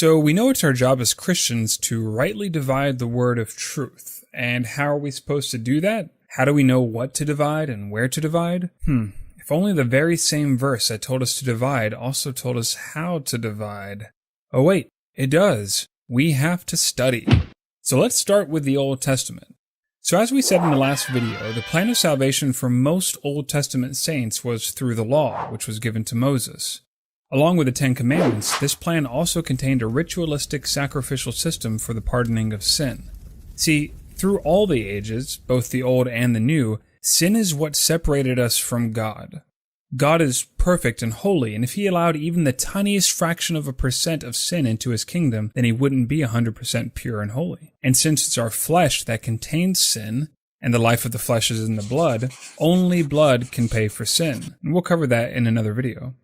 So we know it's our job as Christians to rightly divide the word of truth. And how are we supposed to do that? How do we know what to divide and where to divide? If only the very same verse that told us to divide also told us how to divide. Oh wait, it does. We have to study. So let's start with the Old Testament. So as we said in the last video, the plan of salvation for most Old Testament saints was through the law, which was given to Moses. Along with the Ten Commandments, this plan also contained a ritualistic sacrificial system for the pardoning of sin. See, through all the ages, both the Old and the New, sin is what separated us from God. God is perfect and holy, and if he allowed even the tiniest fraction of a percent of sin into his kingdom, then he wouldn't be 100% pure and holy. And since it's our flesh that contains sin, and the life of the flesh is in the blood, only blood can pay for sin. And we'll cover that in another video.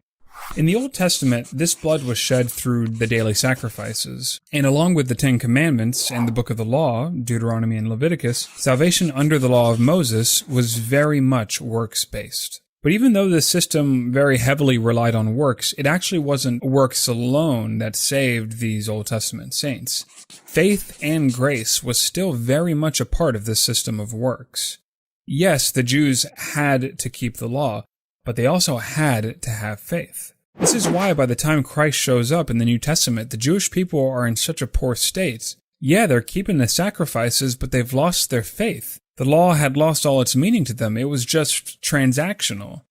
In the Old Testament, this blood was shed through the daily sacrifices, and along with the Ten Commandments and the Book of the Law, Deuteronomy and Leviticus, salvation under the law of Moses was very much works-based. But even though this system very heavily relied on works, it actually wasn't works alone that saved these Old Testament saints. Faith and grace was still very much a part of this system of works. Yes, the Jews had to keep the law, but they also had to have faith. This is why by the time Christ shows up in the New Testament, the Jewish people are in such a poor state. Yeah, they're keeping the sacrifices, but they've lost their faith. The law had lost all its meaning to them. It was just transactional.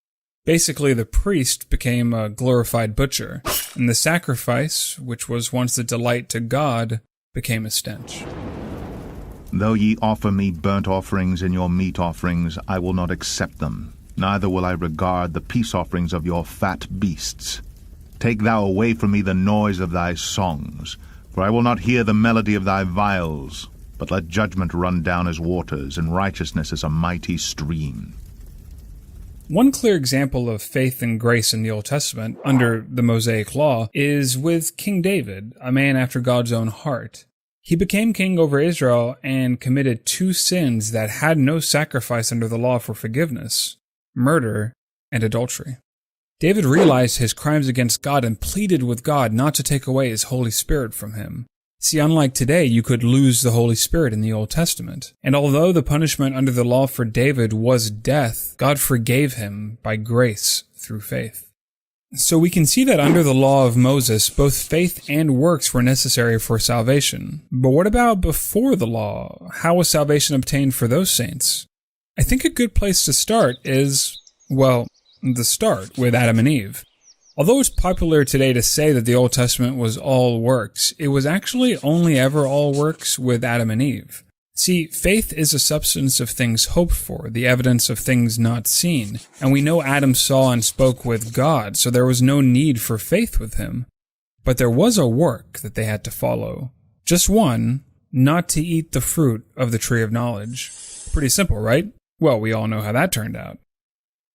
Basically, the priest became a glorified butcher, and the sacrifice, which was once a delight to God, became a stench. Though ye offer me burnt offerings and your meat offerings, I will not accept them. Neither will I regard the peace offerings of your fat beasts. Take thou away from me the noise of thy songs, for I will not hear the melody of thy viols, but let judgment run down as waters, and righteousness as a mighty stream. One clear example of faith and grace in the Old Testament, under the Mosaic Law, is with King David, a man after God's own heart. He became king over Israel and committed two sins that had no sacrifice under the law for forgiveness: murder and adultery. David realized his crimes against God and pleaded with God not to take away his Holy Spirit from him. See, unlike today, you could lose the Holy Spirit in the Old Testament. And although the punishment under the law for David was death, God forgave him by grace through faith. So we can see that under the law of Moses, both faith and works were necessary for salvation. But what about before the law? How was salvation obtained for those saints? I think a good place to start is, well, the start with Adam and Eve. Although it's popular today to say that the Old Testament was all works, it was actually only ever all works with Adam and Eve. See, faith is a substance of things hoped for, the evidence of things not seen, and we know Adam saw and spoke with God, so there was no need for faith with him. But there was a work that they had to follow. Just one: not to eat the fruit of the tree of knowledge. Pretty simple, right? Well, we all know how that turned out.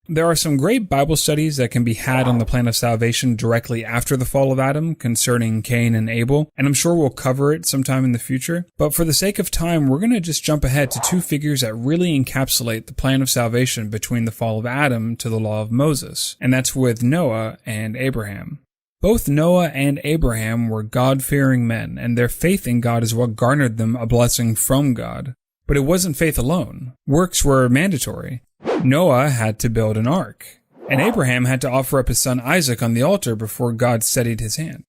There are some great Bible studies that can be had on the plan of salvation directly after the fall of Adam concerning Cain and Abel, and I'm sure we'll cover it sometime in the future. But for the sake of time, we're going to just jump ahead to two figures that really encapsulate the plan of salvation between the fall of Adam to the law of Moses, and that's with Noah and Abraham. Both Noah and Abraham were God-fearing men, and their faith in God is what garnered them a blessing from God. But it wasn't faith alone. Works were mandatory. Noah had to build an ark, and Abraham had to offer up his son Isaac on the altar before God steadied his hand.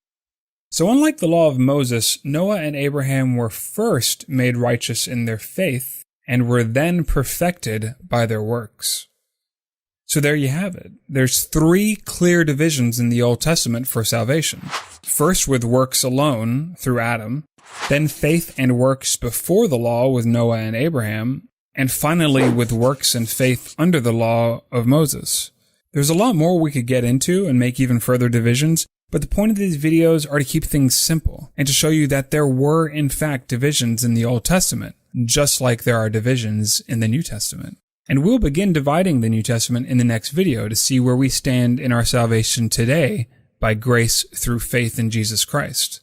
So unlike the law of Moses, Noah and Abraham were first made righteous in their faith and were then perfected by their works. So there you have it. There's three clear divisions in the Old Testament for salvation. First with works alone through Adam, then faith and works before the law with Noah and Abraham, and finally with works and faith under the law of Moses. There's a lot more we could get into and make even further divisions, but the point of these videos are to keep things simple and to show you that there were in fact divisions in the Old Testament, just like there are divisions in the New Testament. And we'll begin dividing the New Testament in the next video to see where we stand in our salvation today by grace through faith in Jesus Christ.